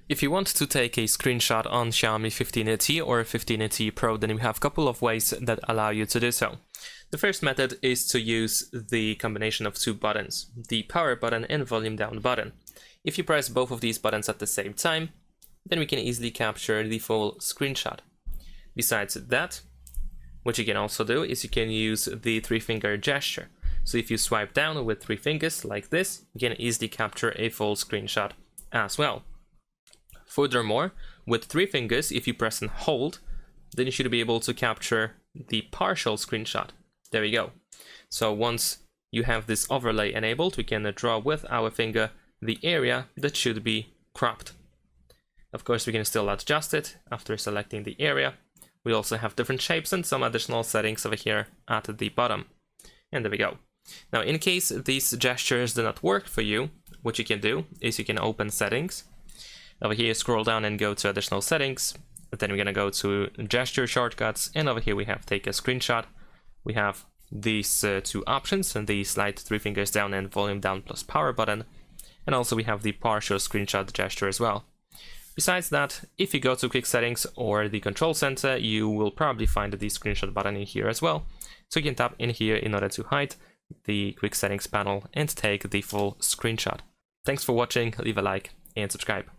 If you want to take a screenshot on Xiaomi 15T or 15T Pro, then we have a couple of ways that allow you to do so. The first method is to use the combination of two buttons, the power button and volume down button. If you press both of these buttons at the same time, then we can easily capture the full screenshot. Besides that, what you can also do is you can use the three-finger gesture. So if you swipe down with three fingers like this, you can easily capture a full screenshot as well. Furthermore, with three fingers, if you press and hold, then you should be able to capture the partial screenshot. There we go. So once you have this overlay enabled, we can draw with our finger the area that should be cropped. Of course, we can still adjust it after selecting the area. We also have different shapes and some additional settings over here at the bottom. And there we go. Now, in case these gestures do not work for you, what you can do is you can open settings. Over here, scroll down and go to additional settings. Then we're going to go to gesture shortcuts. And over here we have take a screenshot. We have these two options, and the slide three fingers down and volume down plus power button. And also we have the partial screenshot gesture as well. Besides that, if you go to quick settings or the control center, you will probably find the screenshot button in here as well. So you can tap in here in order to hide the quick settings panel and take the full screenshot. Thanks for watching, leave a like and subscribe.